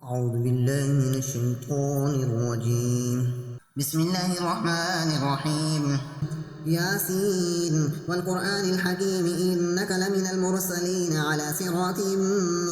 أعوذ بالله من الشيطان الرجيم. بسم الله الرحمن الرحيم. ياسين والقرآن الحكيم إنك لمن المرسلين على صراط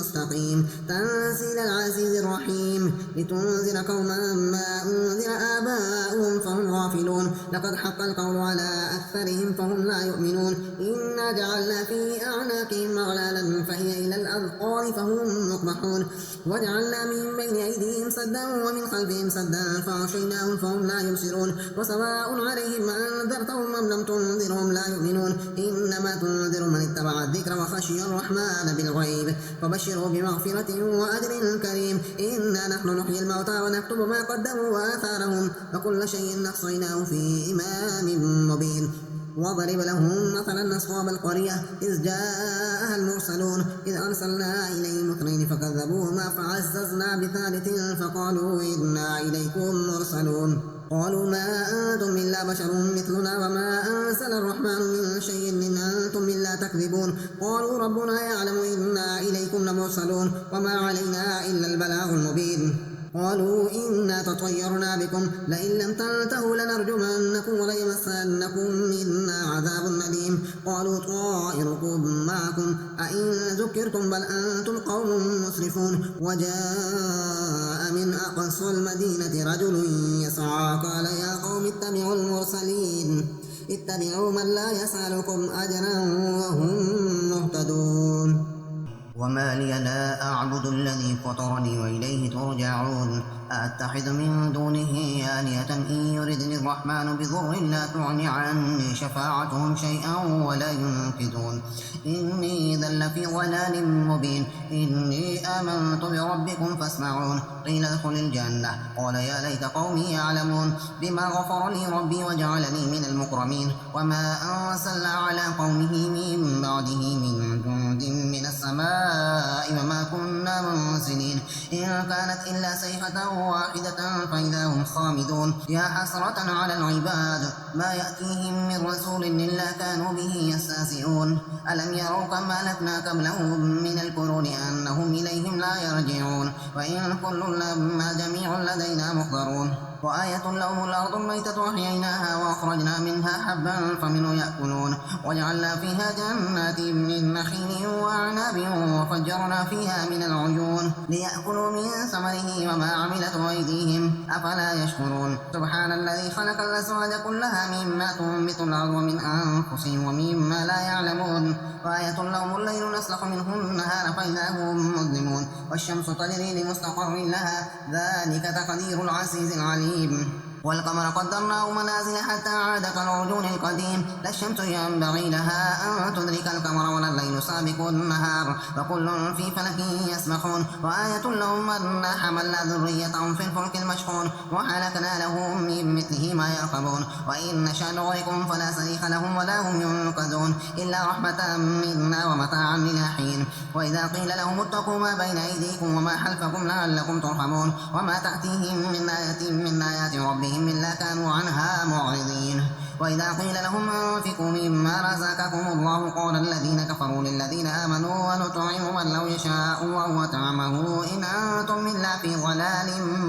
مستقيم تنزيل العزيز الرحيم لتنذر قوما ما أنذر آباؤهم فهم غافلون لقد حق القول على أكثرهم فهم لا يؤمنون إنا جعلنا في أعناقهم أغلالا فهي إلى الأذقان فهم مقمحون وجعلنا من بين أيديهم سدا ومن خلفهم سدا فأغشيناهم فهم لا يبصرون وسواء عليهم أنذرتهم أم لم تنذرهم لا يؤمنون إنما تنذر من اتبع الذكر وخشي الرحمن بالغيب فبشره بمغفرة وأجر كريم إنا نحن نحيي الموتى ونكتب ما قدموا وآثارهم وكل شيء أحصيناه في إمام مبين واضرب لهم مثلا أصحاب القرية إذ جاءها المرسلون إذ أرسلنا إليهم اثنين فكذبوهما فعززنا بثالث فقالوا إنا إليكم مرسلون قالوا ما أنتم إلا بشر مثلنا وما أنزل الرحمن من شيء إن أنتم إلا تكذبون قالوا ربنا يعلم إنا إليكم لمرسلون وما علينا إلا البلاغ المبين قالوا إنا تطيرنا بكم لئن لم تنتهوا لنرجمنكم وليمسنكم منا عذاب أليم قالوا طائركم معكم أئن ذكرتم بل أنتم قوم مسرفون وجاء من أقصى المدينة رجل يسعى قال يا قوم اتبعوا المرسلين اتبعوا من لا يسألكم أجرا وهم مهتدون وما لي لا أعبد الذي فطرني وإليه ترجعون أأتخذ من دونه آلهة إن يردني الرحمن بضر لا تغن عني شفاعتهم شيئا ولا ينقذون إني إذا لفي ضلال مبين إني آمنت بربكم فاسمعون قيل ادخل الجنة قال يا ليت قومي يعلمون بما غفر لي ربي وجعلني من المكرمين وما أرسلنا على قومه من بعده من جند من السماء وما كنا منزلين إن كانت إلا صيحة واحدة فإذا هم خامدون يا حسرة على العباد ما يأتيهم من رسول إلا كانوا به يستهزئون ألم يروا كما أهلكنا قبلهم من القرون أنهم إليهم لا يرجعون وإن كل لما جميع لدينا محضرون وآية لهم الأرض الميتة أحييناها وأخرجنا منها حبا فمنه يأكلون وجعلنا فيها جنات من نخيل وأعناب وفجرنا فيها من العيون ليأكلوا من ثمره وما عملته أيديهم أفلا يشكرون سبحان الذي خلق الأزواج كلها مما تنبت الأرض ومن أنفسهم ومما لا يعلمون وآية لهم الليل نسلخ منه النهار فإذا هم مظلمون والشمس تجري لمستقر لها ذلك تقدير العزيز العليم والقمر قدرناه منازل حتى عاد كالعرجون القديم لا الشمس ينبغي لها أن تدرك القمر ولا الليل سابق النهار وكل في فلك يسبحون وآية لهم أنا حملنا ذريتهم في الفلك المشحون وحلقنا لهم من مثله ما يركبون وإن نشأ نغرقهم فلا صريخ لهم ولا هم ينقذون إلا رحمة منا ومتاعا إلى حين وإذا قيل لهم اتقوا ما بين أيديكم وما خلفكم لعلكم ترحمون وما تأتيهم من آية من آيات ربهم إلا كانوا عنها معرضين وإذا قيل لهم أنفقوا مما رزقكم الله قال الذين كفروا للذين آمنوا ونطعم من لو يشاء الله طعمه إن أنتم إلا في ضلال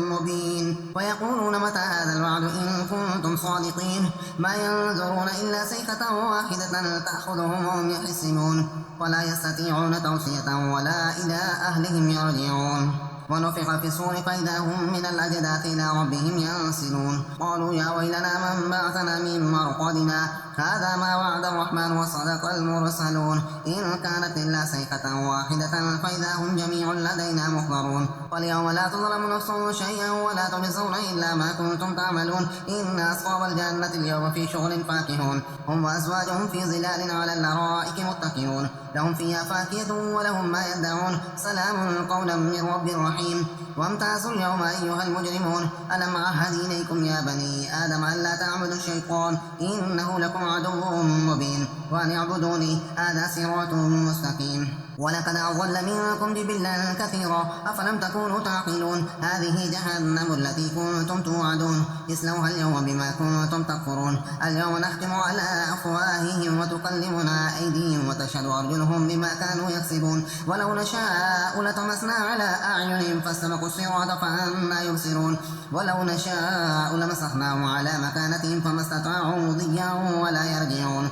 مبين ويقولون متى هذا الوعد إن كنتم صادقين ما ينظرون إلا صيحة واحدة تأخذهم وهم يحسنون ولا يستطيعون توصية ولا إلى أهلهم يرجعون ونفخ في الصور فإذا هم من الأجداث إلى ربهم ينسلون قالوا يا ويلنا من بعثنا من مرقدنا هذا ما وعد الرحمن وصدق المرسلون إن كانت إلا صيحة واحدة فإذا هم جميع لدينا محضرون واليوم لا تظلم نفس شيئا ولا تجزون إلا ما كنتم تعملون إن أصحاب الجنة اليوم في شغل فاكهون هم وأزواجهم في ظلال على الأرائك متكئون لهم فيها فاكهة ولهم ما يدعون سلام قولا من رب رحيم وامتازوا اليوم أيها المجرمون ألم أعهد إليكم يا بني آدم ألا تعبدوا الشيطان إنه لكم عدو مبين وأن اعبدوني هذا صراط مستقيم ولقد أضل منكم جبلا كثيرا أفلم تكونوا تعقلون هذه جهنم التي كنتم توعدون اصلوها اليوم بما كنتم تكفرون اليوم نختم على أفواههم وتكلمنا أيديهم وتشهد أرجلهم بما كانوا يكسبون ولو نشاء لطمسنا على أعينهم فاستبقوا الصراط فأنى يبصرون ولو نشاء لمسخناهم على مكانتهم فما استطاعوا ضيا ولا يرجعون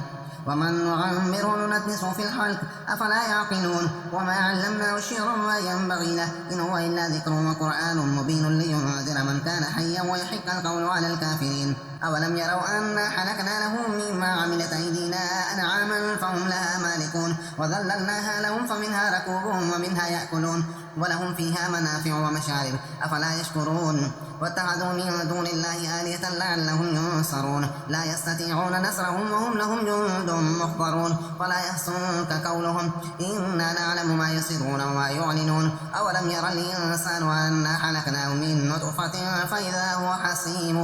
ومن نعمره ننكسه في الخلق أفلا يعقلون وما علمناه الشعر ما ينبغي له إن هو إلا ذكر وقرآن مبين لينذر من كان حيا ويحق القول على الكافرين أولم يروا أنا حلقنا لهم مما عملت أيدينا أنعاما فهم لها مالكون وذللناها لهم فمنها ركوبهم ومنها يأكلون ولهم فيها منافع ومشارب أفلا يشكرون واتخذوا من دون الله آلهة لعلهم ينصرون لا يستطيعون نصرهم وهم لهم جند محضرون ولا يحزنك قولهم إنا نعلم ما يسرون وما يعلنون أولم يرى الإنسان أنا خلقناه من نطفة فإذا هو حسيم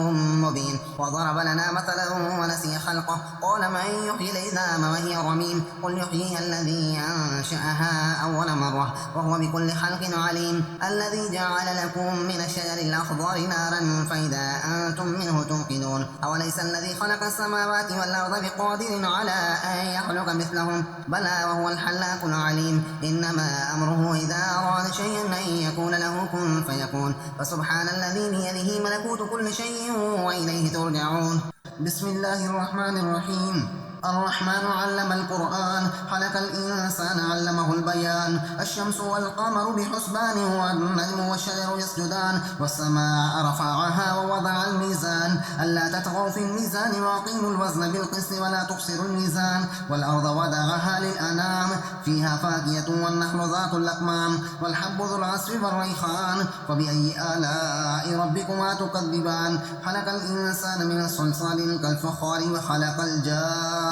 مبين وضرب لنا مثلا ونسي خلقه قال من يحيي العظام وهي رميم قل يحييها الذي أنشأها أول مرة وهو بكل خلق عليم الذي جعل لكم من الشجر الأخضر نارا فإذا أنتم منه توقدون أوليس الذي خلق السماوات والأرض بقادر على أن يخلق مثلهم بلى وهو الحلاق العليم إنما أمره إذا أراد شيئا أن يكون له كن فيكون فسبحان الذي بيده ملكوت كل شيء وإليه ترجعون بسم الله الرحمن الرحيم الرحمن علم القرآن خلق الإنسان علمه البيان الشمس والقمر بحسبان والنجم والشجر يسجدان والسماء رفعها ووضع الميزان ألا تطغوا في الميزان وأقيموا الوزن بالقسط ولا تخسروا الميزان والأرض وضعها للأنام فيها فاكهة والنخل ذات الأكمام والحب ذو العصف والريحان فبأي آلاء ربكما تكذبان خلق الإنسان من الصلصال كالفخار وخلق الجان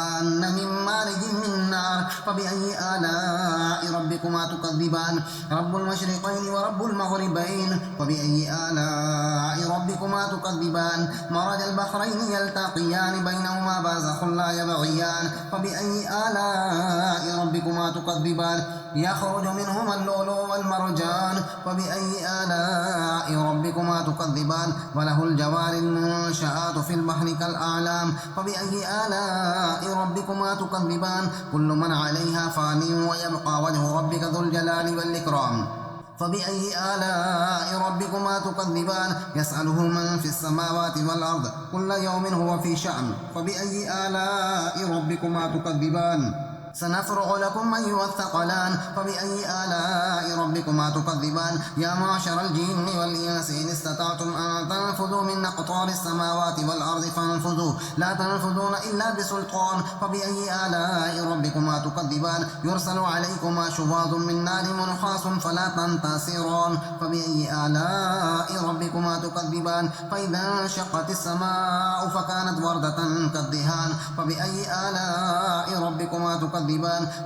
من مارج من نار فبأي آلاء ربكما تكذبان رب المشرقين ورب المغربين فبأي آلاء ربكما تكذبان مرج البحرين يلتقيان بينهما برزخ لا يبغيان فبأي آلاء ربكما تكذبان يخرج منهما اللؤلؤ والمرجان فبأي آلاء ربكما تكذبان وله الجوار المنشآت في البحر كالأعلام فبأي آلاء ربكما تكذبان كل من عليها فان ويبقى وجه ربك ذو الجلال والإكرام فبأي آلاء ربكما تكذبان يسأله من في السماوات والأرض كل يوم هو في شأن فبأي آلاء ربكما تكذبان سنفرغ لكم أيها الثقلان فبأي آلاء ربكما تكذبان يا معشر الجن والإنس إن استطعتم أن تنفذوا من أقطار السماوات والأرض فانفذوا لا تنفذون إلا بسلطان فبأي آلاء ربكما تكذبان يرسل عليكما شواظ من نار ونحاس فلا تنتصران فبأي آلاء ربكما تكذبان فإذا انشقت السماء فكانت وردة كالدهان فبأي آلاء ربكما تكذبان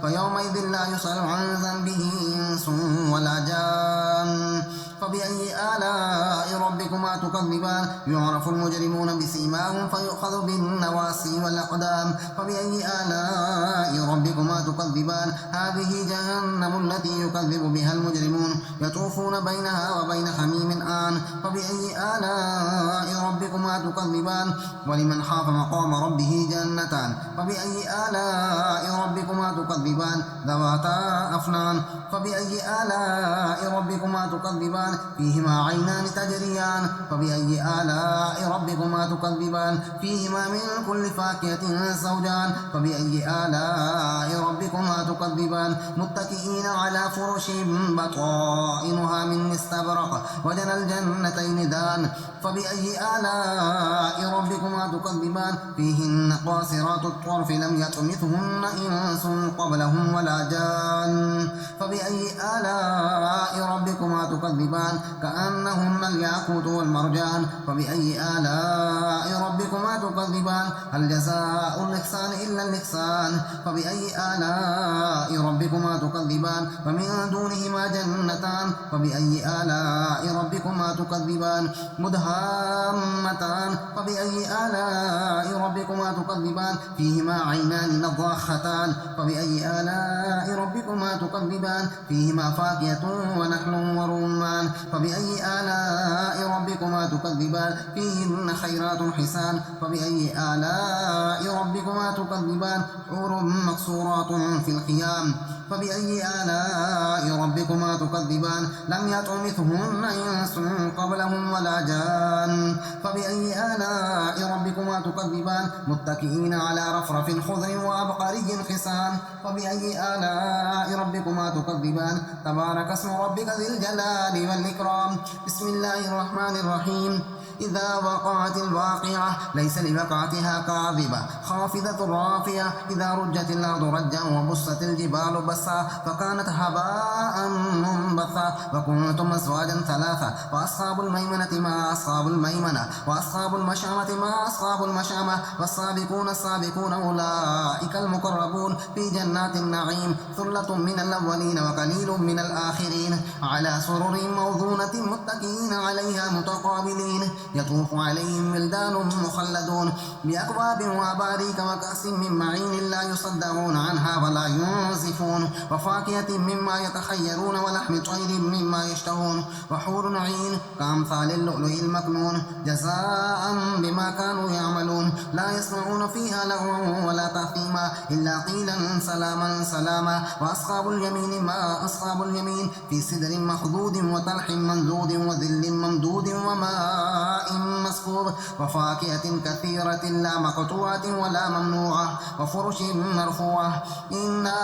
فيومئذ لا يسأل عن ذنبه إنس ولا جان فبأي آلاء ربكما تكذبان يعرف المجرمون بسيماهم فيؤخذ بالنواصي والأقدام فبأي آلاء ربكما تكذبان هذه جهنم التي يكذب بها المجرمون يطوفون بينها وبين حميم آن فبأي آلاء ربكما تكذبان ولمن خاف مقام ربه جنتان فبأي آلاء ربكما تكذبان ذواتا أفنان فبأي آلاء ربكما تكذبان فيهما عينان تجريان فبأي آلاء ربكما تكذبان فيهما من كل فاكهة زوجان فبأي آلاء ربكما تكذبان متكئين على فرش بطائنها من استبرق وجنى الجنتين دان فبأي آلاء ربكما تكذبان فيهن قاصرات الطرف لم يطمثهن إنس قبلهم ولا جان فبأي آلاء ربكما تكذبان كأنهن الياقوت والمرجان فبأي آلاء ربكما تكذبان هل جزاء الإحسان إلا الإحسان فبأي آلاء ربكما تكذبان ومن دونهما جنتان فبأي آلاء ربكما ربكما تكذبان مدهامتان فبأي آلاء ربكما تكذبان فيهما عينان نضاختان فبأي آلاء ربكما تكذبان فيهما فاكهة ونخل ورمان فبأي آلاء ربكما تكذبان فيهن خيرات حسان فبأي آلاء ربكما تكذبان حور مقصورات في الخيام فبأي آلاء ربكما تكذبان لم يطمثهن إنس قبلهم ولا جان فبأي آلاء ربكما تكذبان متكئين على رفرف خضر وعبقري حسان فبأي آلاء ربكما تكذبان تبارك اسم ربك ذي الجلال والإكرام بسم الله الرحمن الرحيم إذا وقعت الواقعة ليس لوقعتها كاذبة خافضة رافعة إذا رجت الأرض رجا وبست الجبال بسا فكانت هباء منبثا وكنتم أزواجا ثلاثة وأصحاب الميمنة ما أصحاب الميمنة وأصحاب المشأمة ما أصحاب المشأمة والسابقون السابقون أولئك المقربون في جنات النعيم ثلة من الأولين وقليل من الآخرين على سرر موضونة متكئين عليها متقابلين يطوف عليهم ولدان مخلدون بأكواب وأباريك وكأس من معين لا يصدعون عنها ولا ينزفون وفاكهة مما يتخيرون ولحم طير مما يشتهون وحور عين كأمثال اللؤلؤ المكنون جزاء بما كانوا يعملون لا يسمعون فيها لغوا ولا تأثيما إلا قيلا سلاما سلاما وأصحاب اليمين ما أصحاب اليمين في سدر مخضود وطلح منضود وذل ممدود وماء مسكوب وفاكهة كثيرة لا مقطوعة ولا ممنوعة وفرش مرفوعة إنا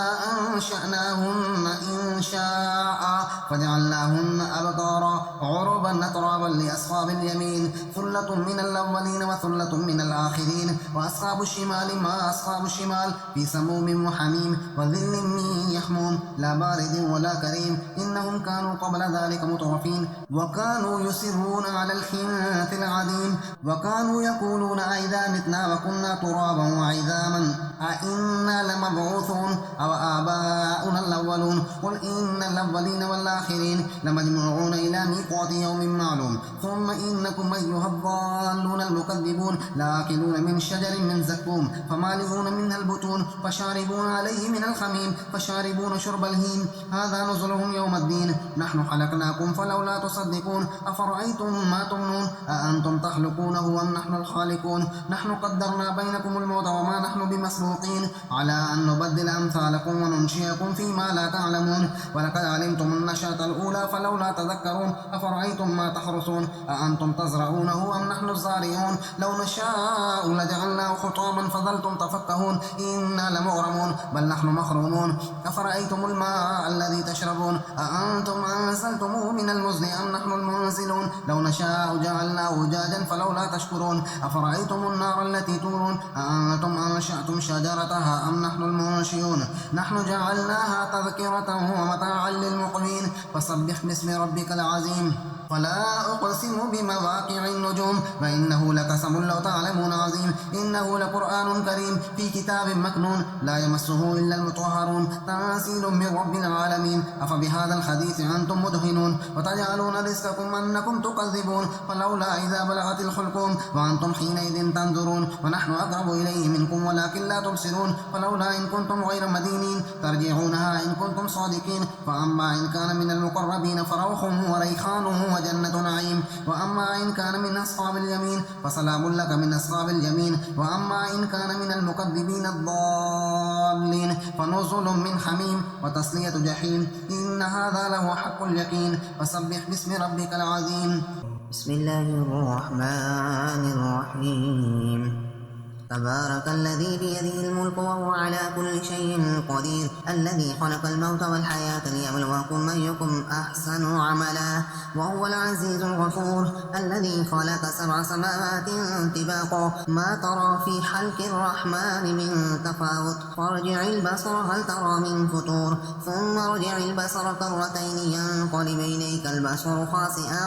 أنشأناهن إنشاء فجعلناهن أبكارا عربا أترابا لأصحاب اليمين ثلة من الأولين وثلة من الآخرين وأصحاب الشمال ما أصحاب الشمال في سموم وحميم وظل من يحموم لا بارد ولا كريم إنهم كانوا قبل ذلك مترفين وكانوا يصرون على الحنث العظيم وكانوا يقولون أئذا متنا وكنا ترابا وعظاما أئنا لمبعوثون أو آباؤنا الأولون قل إن الأولين والآخرين لمجموعون إلى ميقات يوم معلوم ثم إنكم أيها الضالون المكذبون لآكلون من شجر من زقوم فمالئون منها البطون فشاربون عليه من الخميم فشاربون شرب الهيم هذا نزلهم يوم الدين نحن خلقناكم فلولا تصدقون أفرأيتم ما تمنون أأنتم تخلقونه أم نحن الخالقون نحن قدرنا بينكم الموت وما نحن بمسبوقين على أن نبدل أمثالكم وننشئكم فيما لا تعلمون ولقد علمتم النشأة الأولى فلولا تذكرون أفرأيتم ما تحرثون أأنتم تزرعونه أم نحن الزارعون لو نشاء لجعلناه حطاما فظلتم تفكهون إنا لمغرمون بل نحن محرومون أفرأيتم الماء الذي تشربون أأنتم أنزلتموه من المزن أم نحن المنزلون لو نشاء جعلناه أجاجا فلولا تشكرون أفرأيتم النار التي تورون أأنتم أنشأتم شجرتها أم نحن المنشئون نحن جعلناها تذكرة ومتاعا للمقوين فسبح باسم ربك العظيم ولا أقسم بمواقع النجوم وإنه لقسم لو تعلمون عظيم إنه لقرآن كريم في كتاب مكنون لا يمسه إلا المطهرون تنزيل من رب العالمين أفبهذا الحديث أنتم مدهنون وتجعلون رزقكم أنكم تكذبون فلولا إذا بلغت الحلقوم وأنتم حينئذ تنظرون ونحن أقرب إليه منكم ولكن لا تبصرون فلولا إن كنتم غير مدينين ترجعونها إن كنتم صادقين فأما إن كان من المقربين فروح وريحان وجنة نعيم وأما إن كان من أصحاب اليمين فسلام لك من أصحاب اليمين وأما إن كان من المكذبين الضالين فنزل من حميم وتصلية جحيم إن هذا لهو حق اليقين فسبح باسم ربك العظيم بسم الله الرحمن الرحيم تبارك الذي بيده الملك وهو على كل شيء قدير الذي خلق الموت والحياة ليبلوكم أيكم أحسن عملا وهو العزيز الغفور الذي خلق 7 سماوات طباقا ما ترى في خلق الرحمن من تفاوت فارجع البصر هل ترى من فتور ثم ارجع البصر كرتين ينقلب إليك البصر خاسئا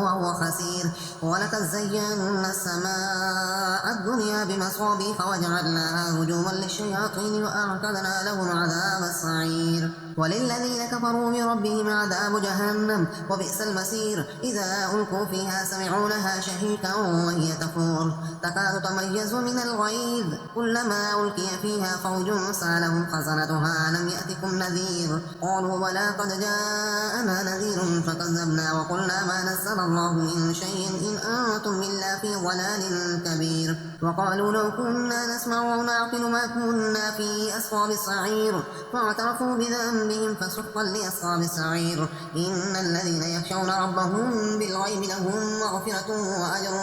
وهو خسير ولقد زينا السماء الدنيا بمصابيح المصابيح وجعلناها رجوما للشياطين وأعتدنا لهم عذاب السعير وللذين كفروا بربهم عذاب جهنم وبئس المصير إذا ألقوا فيها سمعوا لها شهيقا وهي تفور تكاد تميز من الغيظ كلما ألقي فيها فوج سألهم خزنتها ألم يأتكم نذير قالوا بلى قد جاءنا نذير فكذبنا وقلنا ما نزل الله من شيء إن أنتم إلا في ضلال كبير وقالوا لو كنا نسمع أو نعقل ما كنا في أصحاب السعير فاعترفوا بذنبهم فسحقا لأصحاب السعير إن الذين يخشون ربهم بالغيب لهم مغفرة وأجر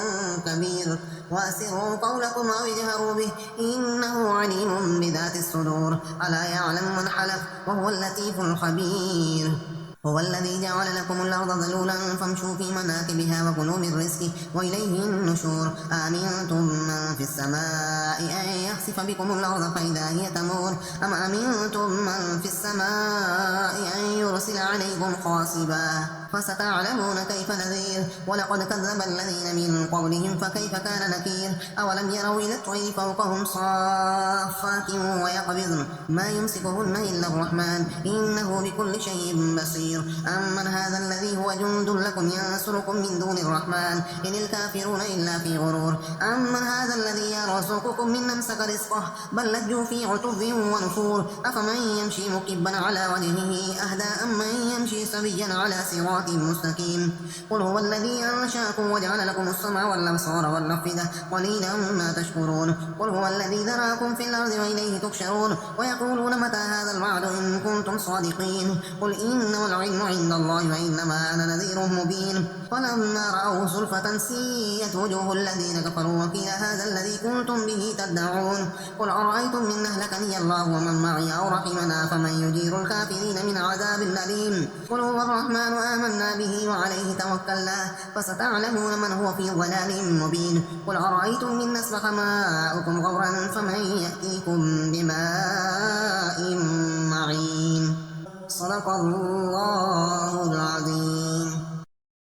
كبير وأسروا قولكم أو اجهروا به إنه عليم بذات الصدور ألا يعلم من حلف وهو اللطيف الخبير هو الذي جعل لكم الأرض ذلولا فامشوا في مناكبها وكلوا من رزقه وإليه النشور أأمنتم من في السماء أن يخسف بكم الأرض فإذا هي تمور أم أمنتم من في السماء أن يرسل عليكم حاصبا فستعلمون كيف نذير ولقد كذب الذين من قبلهم فكيف كان نكير أولم يروا إلى الطير فوقهم صافات ويقبضن ما يمسكهن إلا الرحمن إنه بكل شيء بصير أمن هذا الذي هو جند لكم ينصركم من دون الرحمن إن الكافرون إلا في غرور أمن هذا الذي يرزقكم من أمسك رزقه بل لجوا في عتب ونفور أفمن يمشي مكبا على وجهه أهدى أم من يمشي سويا على صراط مستقيم قل هو الذي أنشأكم وجعل لكم السمع والأبصار والأفئدة قليلا ما تشكرون قل هو الذي ذراكم في الأرض وإليه تحشرون ويقولون متى هذا الوعد إن كنتم صادقين قل إنما العلم عند الله وإنما أنا نذير مبين فلما رأوه زلفة سيئت وجوه الذين كفروا وقيل هذا الذي كنتم به تدعون قل أرأيتم من أهلكني الله ومن معي أو رحمنا فمن يجير الكافرين من عذاب أليم قل هو الرحمن آمنا به وعليه توكلنا فستعلمون من هو في ضلال مبين قل أرأيتم إن أصبح ماؤكم غورا فمن يأتيكم بماء معين صدق الله